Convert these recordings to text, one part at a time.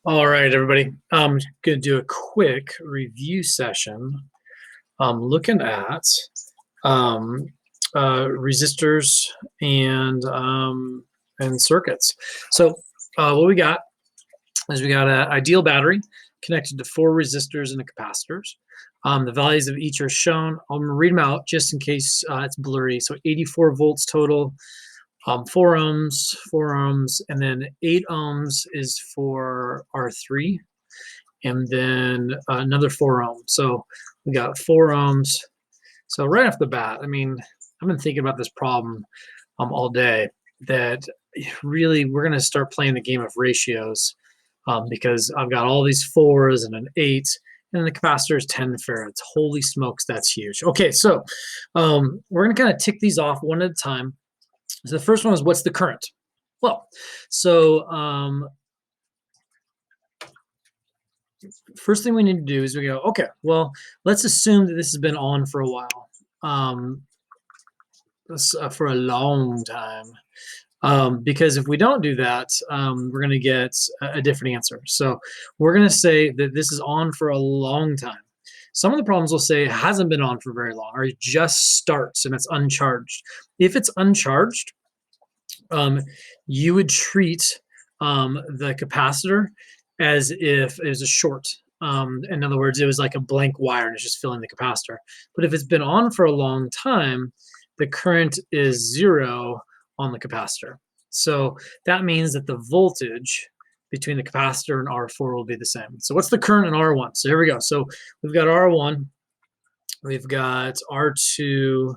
All right, everybody. I'm going to do a quick review session looking at um, resistors and circuits. So what we got is we got an ideal battery connected to 4 resistors and the capacitors. The values of each are shown. I'm going to read them out just in case it's blurry. So 84 volts total, 4 ohms, 4 ohms, and then 8 ohms is for R3, and then another 4 ohms. So we got 4 ohms. So right off the bat, I mean, I've been thinking about this problem all day, that really we're going to start playing the game of ratios because I've got all these 4s and an 8, and the capacitor is 10 farads. Holy smokes, that's huge. Okay, so we're going to kind of tick these off one at a time. So the first one is, what's the current? Well, so first thing we need to do is we go, okay, well, let's assume that this has been on for a while, for a long time. Because if we don't do that, we're going to get a different answer. So we're going to say that this is on for a long time. Some of the problems will say it hasn't been on for very long, or it just starts and it's uncharged. If it's uncharged, you would treat the capacitor as if it was a short. In other words, it was like a blank wire and it's just filling the capacitor. But if it's been on for a long time, the current is 0 on the capacitor. So that means that the voltage between the capacitor and R4 will be the same. So what's the current in R1? So here we go. So we've got R1, we've got R2,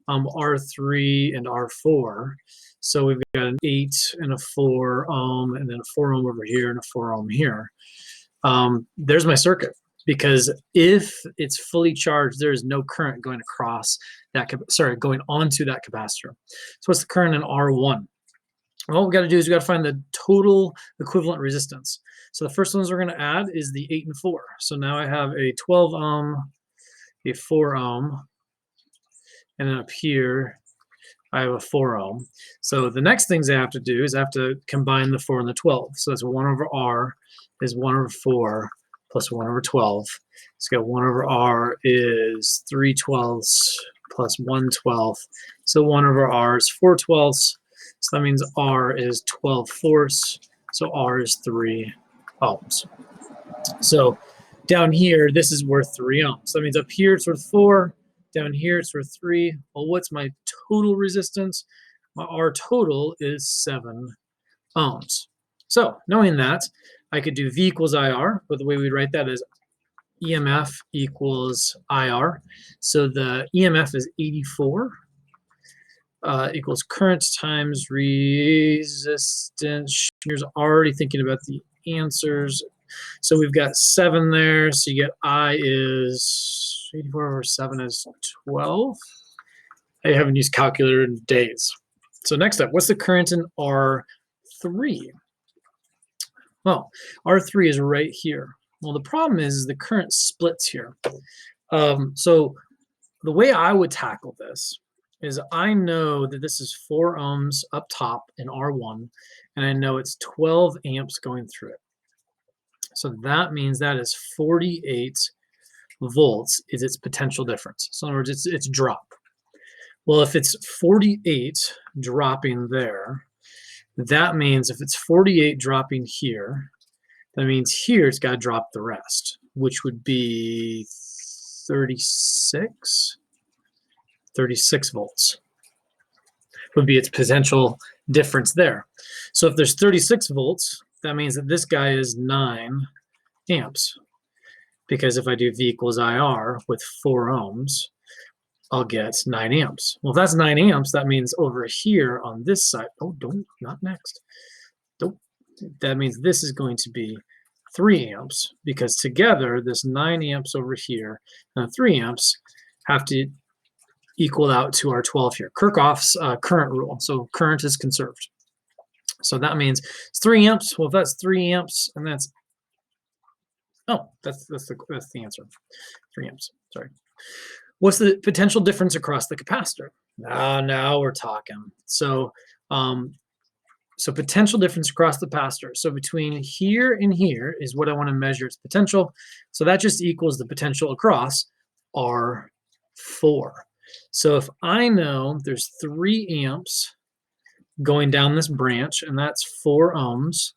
R3, and R4. So we've got an 8 and a 4 ohm, and then a 4 ohm over here and a 4 ohm here. There's my circuit, because if it's fully charged, there is no current going across that, going onto that capacitor. So what's the current in R1? Well, what we got to do is we got to find the total equivalent resistance. So the first ones we're going to add is the 8 and 4. So now I have a 12 ohm, a 4 ohm, and then up here I have a 4 ohm. So the next things I have to do is I have to combine the 4 and the 12. So that's 1 over R is 1 over 4 plus 1 over 12. So got 1 over R is 3 twelfths plus 1 twelfth. So 1 over R is 4 twelfths. So that means R is 12 fourths. So R is 3 ohms. So down here, this is worth 3 ohms. So that means up here it's worth 4. Down here it's worth 3. Well, what's my total resistance? My R total is 7 ohms. So knowing that, I could do V equals IR, but the way we'd write that is EMF equals IR. So the EMF is 84 equals current times resistance. Here's already thinking about the answers. So we've got 7 there. So you get I is 84 over 7 is 12. I haven't used calculator in days. So next up, what's the current in R3? Well, R3 is right here. Well, the problem is the current splits here. So the way I would tackle this is, I know that this is 4 ohms up top in R1, and I know it's 12 amps going through it. So that means that is 48 volts is its potential difference. So in other words, it's drop. Well, if it's 48 dropping there, that means if it's 48 dropping here, that means here it's got to drop the rest, which would be 36 volts would be its potential difference there. So if there's 36 volts, that means that this guy is 9 amps. Because if I do V equals IR with 4 ohms, I'll get 9 amps. Well, if that's 9 amps, that means over here on this side, not next. That means this is going to be 3 amps, because together this 9 amps over here and 3 amps have to equal out to our 12 here. Kirchhoff's current rule. So current is conserved. So that means it's 3 amps. Well, if that's 3 amps, and that's that's the answer. 3 amps. Sorry. What's the potential difference across the capacitor? Now we're talking. So So potential difference across the capacitor. So between here and here is what I want to measure its potential. So that just equals the potential across R4. So if I know there's 3 amps going down this branch, and that's 4 ohms,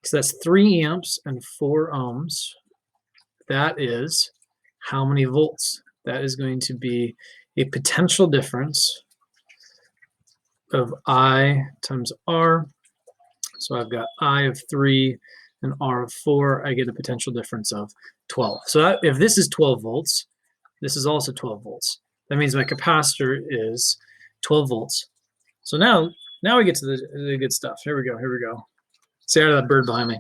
so that's 3 amps and 4 ohms, that is how many volts? That is going to be a potential difference of I times R. So I've got I of 3 and R of 4. I get a potential difference of 12. So that, if this is 12 volts, this is also 12 volts. That means my capacitor is 12 volts. So now we get to the good stuff. Here we go. Stay out of that bird behind me.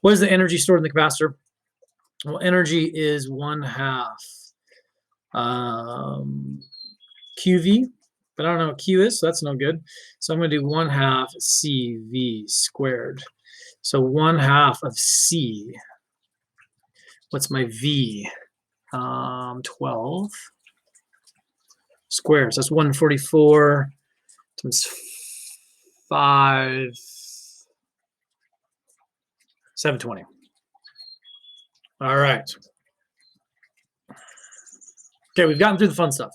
What is the energy stored in the capacitor? Well, energy is 1/2 QV, but I don't know what Q is, so that's no good. So I'm going to do 1/2 CV squared. So 1/2 of C. What's my V? 12 squares. That's 144 times 5, 720. All right. Okay, we've gotten through the fun stuff.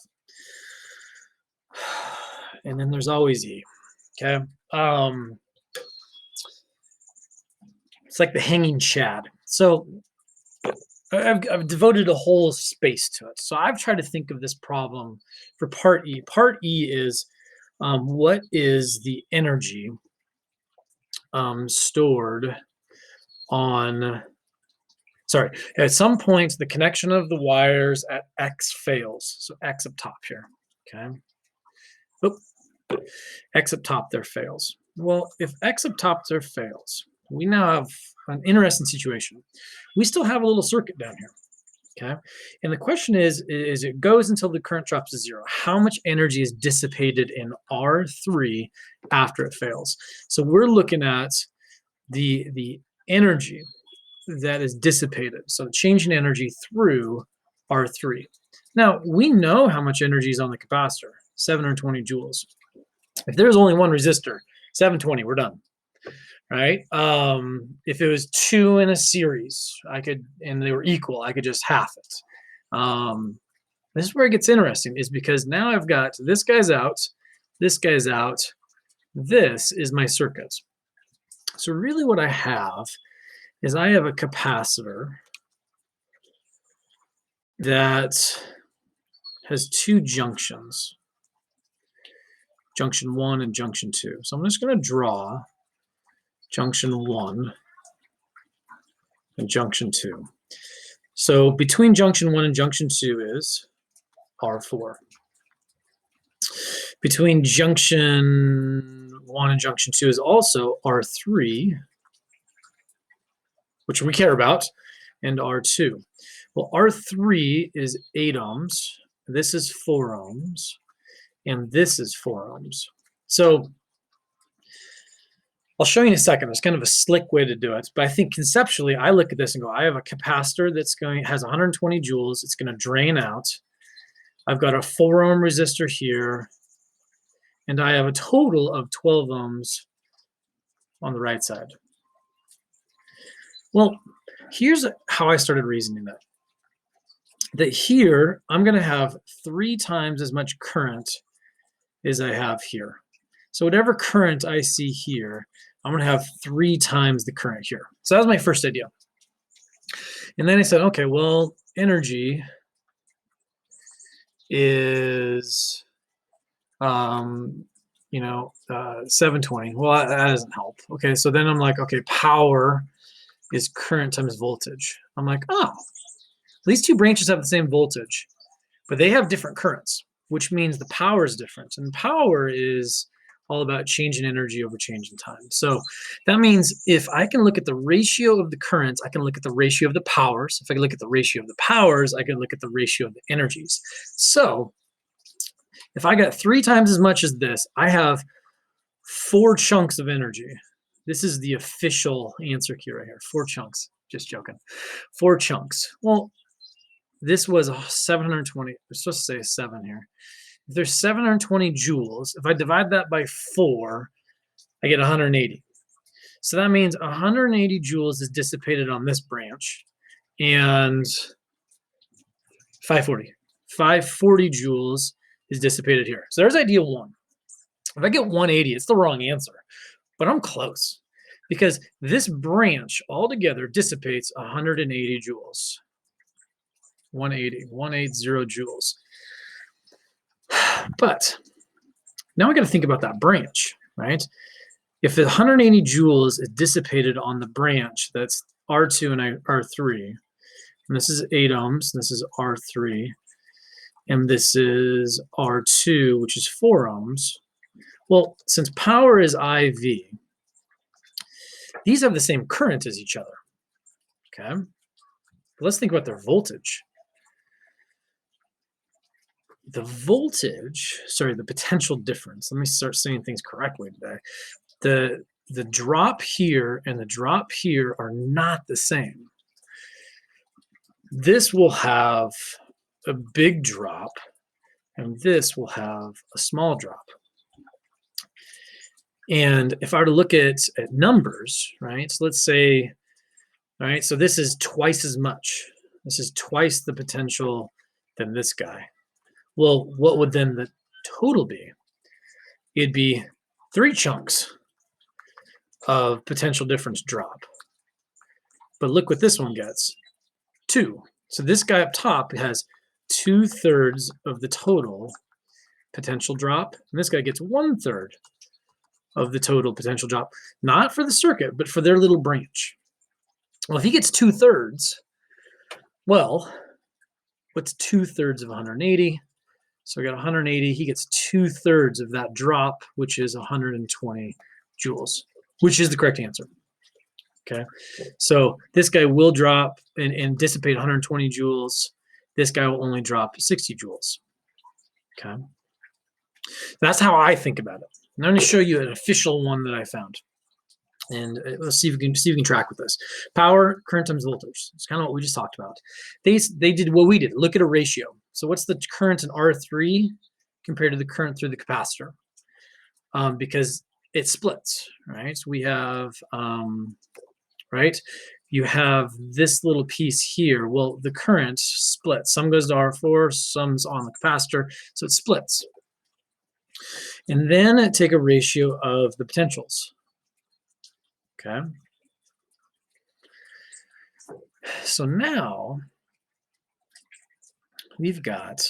And then there's always E. Okay. It's like the hanging chad. So I've devoted a whole space to it. So I've tried to think of this problem for part E. Part E is what is the energy stored on, sorry, at some point the connection of the wires at X fails. So X up top here, okay? Oop. X up top there fails. Well, if X up top there fails, we now have an interesting situation. We still have a little circuit down here, okay? And the question is it goes until the current drops to 0. How much energy is dissipated in R3 after it fails? So we're looking at the energy that is dissipated. So change in energy through R3. Now, we know how much energy is on the capacitor, 720 joules. If there's only one resistor, 720, we're done. Right? If it was 2 in a series, and they were equal, I could just half it. This is where it gets interesting, is because now I've got this guy's out, this guy's out, this is my circuit. So really what I have is I have a capacitor that has 2 junctions, junction 1 and junction 2. So I'm just going to draw junction 1 and junction 2. So between junction 1 and junction 2 is R4. Between junction 1 and junction 2 is also R3, which we care about, and R2. Well, R3 is 8 ohms, this is 4 ohms, and this is 4 ohms. So I'll show you in a second. There's kind of a slick way to do it, but I think conceptually, I look at this and go, I have a capacitor that's has 120 joules. It's going to drain out. I've got a 4 ohm resistor here, and I have a total of 12 ohms on the right side. Well, here's how I started reasoning that. That here, I'm going to have 3 times as much current as I have here. So whatever current I see here, I'm going to have 3 times the current here. So that was my first idea. And then I said, okay, well, energy is, 720. Well, that doesn't help. Okay, so then I'm like, okay, power is current times voltage. I'm like, oh, these 2 branches have the same voltage, but they have different currents, which means the power is different. And power is all about change in energy over change in time. So that means if I can look at the ratio of the currents, I can look at the ratio of the powers. If I can look at the ratio of the powers, I can look at the ratio of the energies. So if I got 3 times as much as this, I have 4 chunks of energy. This is the official answer key right here. 4 chunks. Just joking. 4 chunks. Well, this was 720. We're supposed to say 7 here. If there's 720 joules, if I divide that by 4, I get 180. So that means 180 joules is dissipated on this branch, and 540. 540 joules is dissipated here. So there's idea one. If I get 180, it's the wrong answer, but I'm close because this branch altogether dissipates 180 joules. 180 joules. But now I got to think about that branch, right? If the 180 joules is dissipated on the branch that's R2 and R3, and this is 8 ohms, this is R3, and this is R2, which is 4 ohms. Well, since power is IV, these have the same current as each other, okay? But let's think about their voltage. The potential difference. Let me start saying things correctly today. The drop here and the drop here are not the same. This will have a big drop, and this will have a small drop. And if I were to look at numbers, right? So let's say, all right, so this is twice as much. This is twice the potential than this guy. Well, what would then the total be? It'd be 3 chunks of potential difference drop. But look what this one gets, 2. So this guy up top has 2/3 of the total potential drop, and this guy gets 1/3 of the total potential drop, not for the circuit, but for their little branch. Well, if he gets 2/3, well, what's 2/3 of 180? So I got 180, he gets 2/3 of that drop, which is 120 joules, which is the correct answer. Okay, so this guy will drop and dissipate 120 joules. This guy will only drop 60 joules. Okay, that's how I think about it. And I'm going to show you an official one that I found, and let's see if we can track with this. Power, current times voltage. It's kind of what we just talked about. They did what we did. Look at a ratio. So what's the current in R3 compared to the current through the capacitor? Because it splits, right? So we have, right? You have this little piece here. Well, the current splits. Some goes to R4, some's on the capacitor, so it splits. And then take a ratio of the potentials. Okay. So now we've got,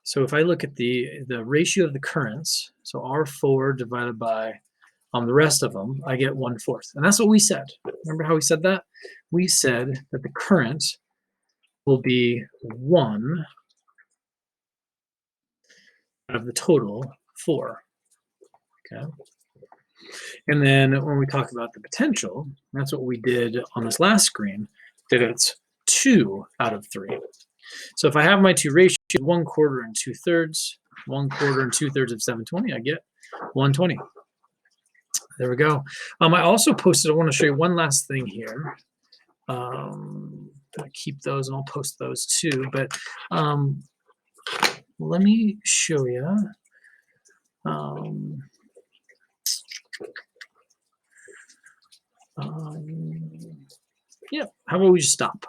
so if I look at the ratio of the currents, so R4 divided by the rest of them, I get 1/4. And that's what we said. Remember how we said that? We said that the current will be 1 of the total 4. Okay. And then when we talk about the potential, that's what we did on this last screen, that it's 2 out of 3. So if I have my two ratios, 1/4 and 2/3, 1/4 and 2/3 of 720, I get 120. There we go. I also posted, I want to show you one last thing here. I keep those and I'll post those too, but let me show you. Yeah, how about we just stop?